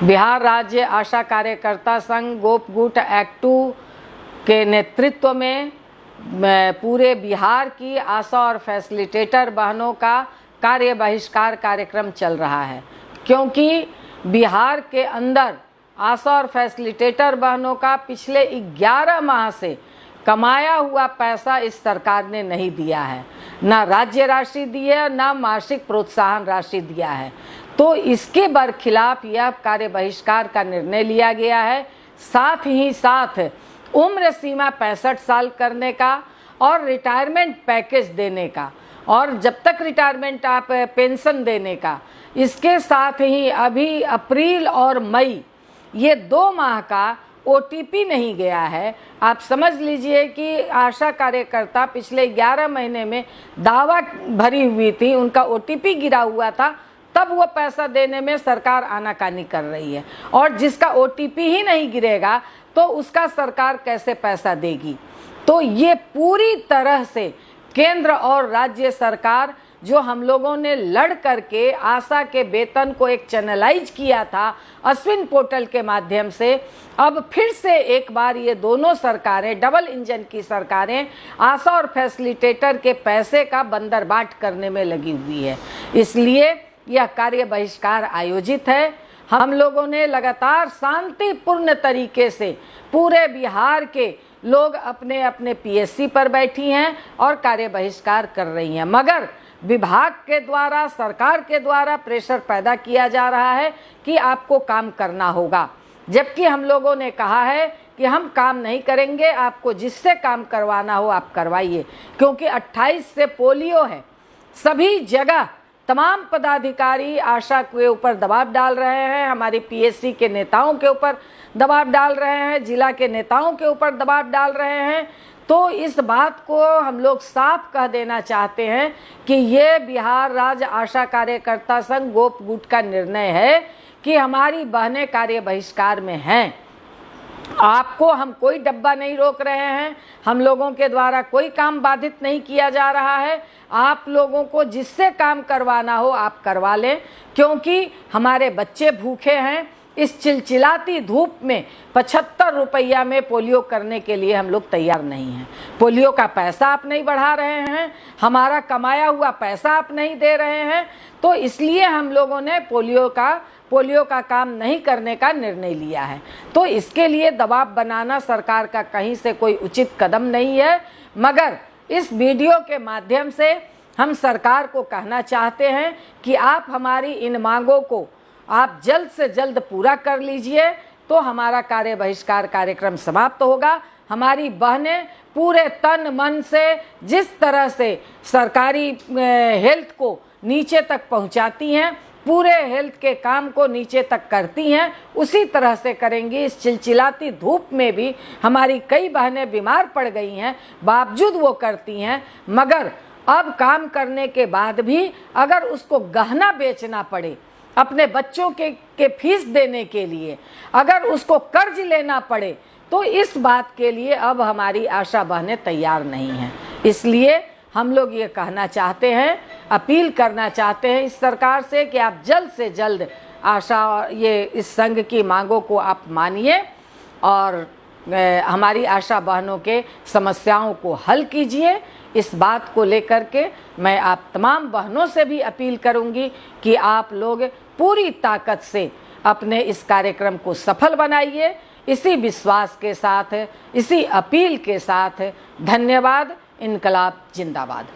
बिहार राज्य आशा कार्यकर्ता संघ गोपगुट एक्ट 2 के नेतृत्व में पूरे बिहार की आशा और फैसिलिटेटर बहनों का कार्य बहिष्कार कार्यक्रम चल रहा है, क्योंकि बिहार के अंदर आशा और फैसिलिटेटर बहनों का पिछले 11 माह से कमाया हुआ पैसा इस सरकार ने नहीं दिया है, ना राज्य राशि दी है, ना मासिक प्रोत्साहन राशि दिया है। तो इसके बरखिलाफ यह कार्य बहिष्कार का निर्णय लिया गया है। साथ ही साथ उम्र सीमा 65 साल करने का और रिटायरमेंट पैकेज देने का, और जब तक रिटायरमेंट आप पेंशन देने का, इसके साथ ही अभी अप्रैल और मई ये 2 माह का OTP नहीं गया है। आप समझ लीजिए कि आशा कार्यकर्ता पिछले 11 महीने में दावा भरी हुई थी, उनका OTP गिरा हुआ था, तब वो पैसा देने में सरकार आनाकानी कर रही है। और जिसका OTP ही नहीं गिरेगा तो उसका सरकार कैसे पैसा देगी। तो ये पूरी तरह से केंद्र और राज्य सरकार, जो हम लोगों ने लड़ करके आशा के वेतन को एक चैनलाइज किया था अश्विन पोर्टल के माध्यम से, अब फिर से एक बार ये दोनों सरकारें, डबल इंजन की सरकारें, आशा और फैसिलिटेटर के पैसे का बंदरबाट करने में लगी हुई है। इसलिए यह कार्य बहिष्कार आयोजित है। हम लोगों ने लगातार शांतिपूर्ण तरीके से पूरे बिहार के लोग अपने अपने PSC पर बैठी हैं और कार्य बहिष्कार कर रही हैं, मगर विभाग के द्वारा, सरकार के द्वारा प्रेशर पैदा किया जा रहा है कि आपको काम करना होगा, जबकि हम लोगों ने कहा है कि हम काम नहीं करेंगे, आपको जिससे काम करवाना हो आप करवाइए, क्योंकि 28 से पोलियो है। सभी जगह तमाम पदाधिकारी आशा के ऊपर दबाव डाल रहे हैं, हमारी PSC के नेताओं के ऊपर दबाव डाल रहे हैं, जिला के नेताओं के ऊपर दबाव डाल रहे हैं। तो इस बात को हम लोग साफ कह देना चाहते हैं कि ये बिहार राज्य आशा कार्यकर्ता संघ गोपगुट का निर्णय है कि हमारी बहनें कार्य बहिष्कार में हैं। आपको हम कोई डब्बा नहीं रोक रहे हैं, हम लोगों के द्वारा कोई काम बाधित नहीं किया जा रहा है। आप लोगों को जिससे काम करवाना हो आप करवा लें, क्योंकि हमारे बच्चे भूखे हैं। इस चिलचिलाती धूप में 75 रुपया में पोलियो करने के लिए हम लोग तैयार नहीं हैं। पोलियो का पैसा आप नहीं बढ़ा रहे हैं, हमारा कमाया हुआ पैसा आप नहीं दे रहे हैं, तो इसलिए हम लोगों ने पोलियो का काम नहीं करने का निर्णय लिया है। तो इसके लिए दबाव बनाना सरकार का कहीं से कोई उचित कदम नहीं है, मगर इस वीडियो के माध्यम से हम सरकार को कहना चाहते हैं कि आप हमारी इन मांगों को आप जल्द से जल्द पूरा कर लीजिए, तो हमारा कार्य बहिष्कार कार्यक्रम समाप्त होगा। हमारी बहनें पूरे तन मन से जिस तरह से सरकारी हेल्थ को नीचे तक पहुंचाती हैं, पूरे हेल्थ के काम को नीचे तक करती हैं, उसी तरह से करेंगी। इस चिलचिलाती धूप में भी हमारी कई बहनें बीमार पड़ गई हैं, बावजूद वो करती हैं, मगर अब काम करने के बाद भी अगर उसको गहना बेचना पड़े अपने बच्चों के फीस देने के लिए, अगर उसको कर्ज लेना पड़े, तो इस बात के लिए अब हमारी आशा बहनें तैयार नहीं हैं। इसलिए हम लोग ये कहना चाहते हैं, अपील करना चाहते हैं इस सरकार से कि आप जल्द से जल्द आशा ये इस संघ की मांगों को आप मानिए और हमारी आशा बहनों के समस्याओं को हल कीजिए। इस बात को लेकर के मैं आप तमाम बहनों से भी अपील करूंगी कि आप लोग पूरी ताकत से अपने इस कार्यक्रम को सफल बनाइए। इसी विश्वास के साथ, इसी अपील के साथ धन्यवाद। इनकलाब जिंदाबाद।